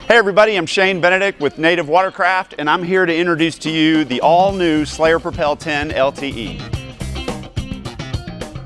Hey everybody, I'm Shane Benedict with Native Watercraft, and I'm here to introduce to you the all-new Slayer Propel 10 LTE.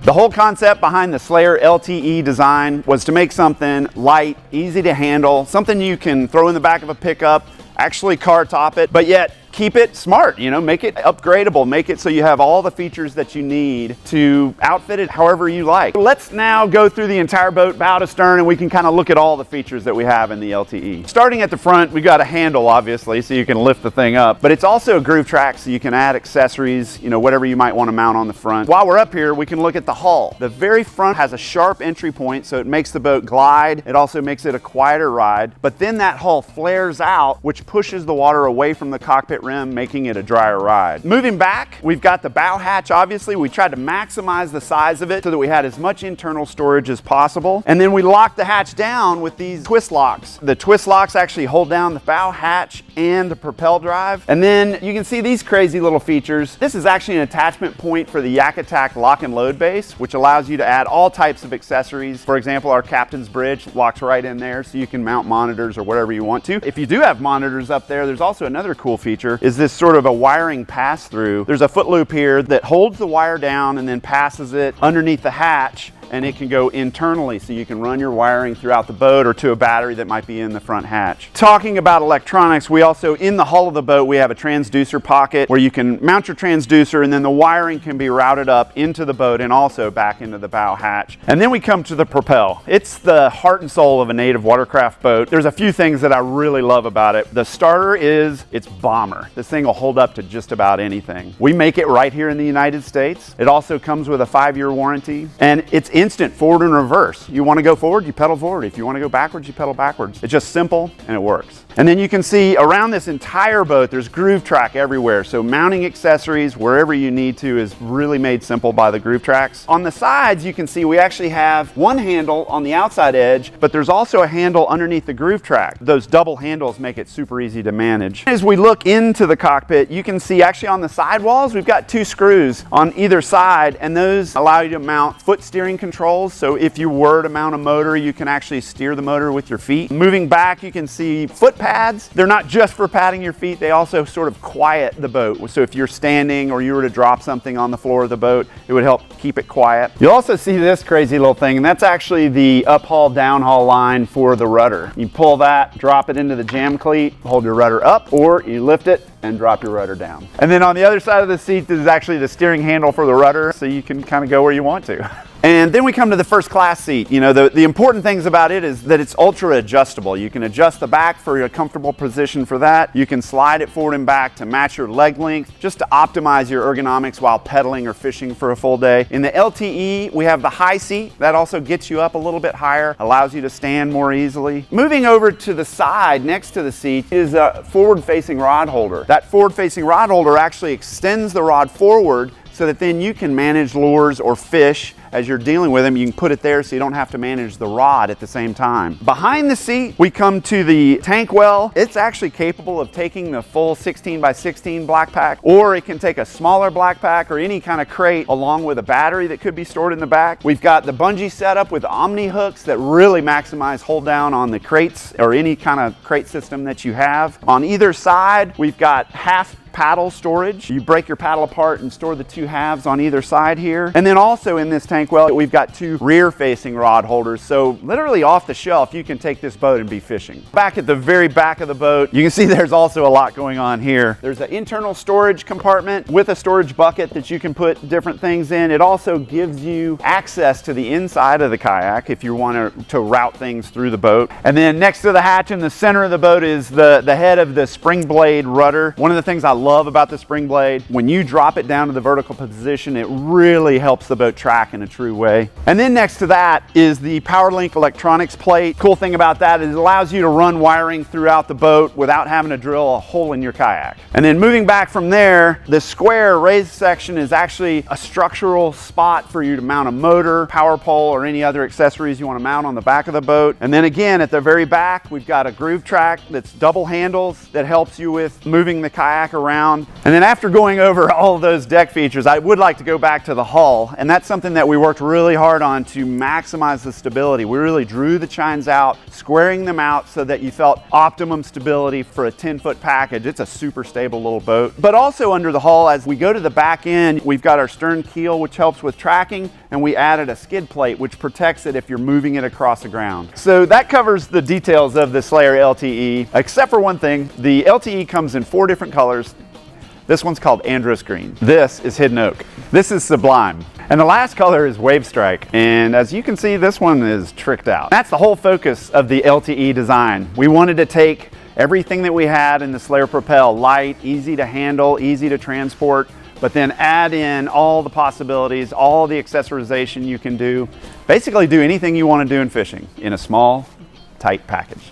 The whole concept behind the Slayer LTE design was to make something light, easy to handle, something you can throw in the back of a pickup, actually car top it, but yet keep it smart, make it upgradable, make it so you have all the features that you need to outfit it however you like. Let's now go through the entire boat, bow to stern, and we can kind of look at all the features that we have in the LTE. Starting at the front, we got a handle, obviously, so you can lift the thing up, but it's also a groove track, so you can add accessories, whatever you might want to mount on the front. While we're up here, we can look at the hull. The very front has a sharp entry point, so it makes the boat glide. It also makes it a quieter ride, but then that hull flares out, which pushes the water away from the cockpit rim, making it a drier ride. Moving back, we've got the bow hatch. Obviously, we tried to maximize the size of it so that we had as much internal storage as possible. And then we locked the hatch down with these twist locks. The twist locks actually hold down the bow hatch and the propel drive. And then you can see these crazy little features. This is actually an attachment point for the Yak Attack lock and load base, which allows you to add all types of accessories. For example, our captain's bridge locks right in there, so you can mount monitors or whatever you want to. If you do have monitors up there, there's also another cool feature, is this sort of a wiring pass through. There's a foot loop here that holds the wire down and then passes it underneath the hatch, and it can go internally, so you can run your wiring throughout the boat or to a battery that might be in the front hatch. Talking about electronics, we also, in the hull of the boat, we have a transducer pocket where you can mount your transducer, and then the wiring can be routed up into the boat and also back into the bow hatch. And then we come to the propel. It's the heart and soul of a native watercraft boat. There's a few things that I really love about it. The starter is its bomber. This thing will hold up to just about anything. We make it right here in the United States. It also comes with a 5-year warranty, and it's instant forward and reverse. You want to go forward, you pedal forward. If you want to go backwards, you pedal backwards. It's just simple and it works. And then you can see around this entire boat, there's groove track everywhere. So mounting accessories wherever you need to is really made simple by the groove tracks. On the sides, you can see we actually have one handle on the outside edge, but there's also a handle underneath the groove track. Those double handles make it super easy to manage. As we look into the cockpit, you can see actually on the sidewalls, we've got 2 screws on either side, and those allow you to mount foot steering controls. So if you were to mount a motor, you can actually steer the motor with your feet. Moving back, you can see foot pads. They're not just for padding your feet, they also sort of quiet the boat. So if you're standing or you were to drop something on the floor of the boat, it would help keep it quiet. You'll also see this crazy little thing, and that's actually the up-haul, down-haul line for the rudder. You pull that, drop it into the jam cleat, hold your rudder up, or you lift it and drop your rudder down. And then on the other side of the seat, this is actually the steering handle for the rudder, so you can kind of go where you want to. And then we come to the first class seat. The important things about it is that it's ultra adjustable. You can adjust the back for a comfortable position for that. You can slide it forward and back to match your leg length, just to optimize your ergonomics while pedaling or fishing for a full day. In the LTE, we have the high seat. That also gets you up a little bit higher, allows you to stand more easily. Moving over to the side next to the seat is a forward-facing rod holder. That forward-facing rod holder actually extends the rod forward so that then you can manage lures or fish as you're dealing with them. You can put it there so you don't have to manage the rod at the same time. Behind the seat, we come to the tank well. It's actually capable of taking the full 16x16 black pack, or it can take a smaller black pack or any kind of crate along with a battery that could be stored in the back. We've got the bungee setup with Omni hooks that really maximize hold down on the crates or any kind of crate system that you have. On either side, we've got half paddle storage. You break your paddle apart and store the 2 halves on either side here. And then also in this tank well, we've got 2 rear-facing rod holders. So literally off the shelf, you can take this boat and be fishing. Back at the very back of the boat, you can see there's also a lot going on here. There's an internal storage compartment with a storage bucket that you can put different things in. It also gives you access to the inside of the kayak if you want to route things through the boat. And then next to the hatch in the center of the boat is the head of the spring blade rudder. One of the things I love about the spring blade, when you drop it down to the vertical position, it really helps the boat track in a true way. And then next to that is the PowerLink electronics plate. Cool thing about that is it allows you to run wiring throughout the boat without having to drill a hole in your kayak. And then moving back from there, the square raised section is actually a structural spot for you to mount a motor, power pole, or any other accessories you want to mount on the back of the boat. And then again, at the very back, we've got a groove track that's double handles that helps you with moving the kayak around around. And then after going over all of those deck features, I would like to go back to the hull, and that's something that we worked really hard on to maximize the stability. We really drew the chines out, squaring them out so that you felt optimum stability for a 10-foot package. It's a super stable little boat. But also under the hull, as we go to the back end, we've got our stern keel, which helps with tracking, and we added a skid plate, which protects it if you're moving it across the ground. So that covers the details of the Slayer LTE, except for one thing. The LTE comes in 4 different colors. This one's called Andros Green. This is Hidden Oak. This is Sublime. And the last color is Wave Strike. And as you can see, this one is tricked out. That's the whole focus of the LTE design. We wanted to take everything that we had in the Slayer Propel, light, easy to handle, easy to transport, but then add in all the possibilities, all the accessorization you can do. Basically do anything you want to do in fishing in a small, tight package.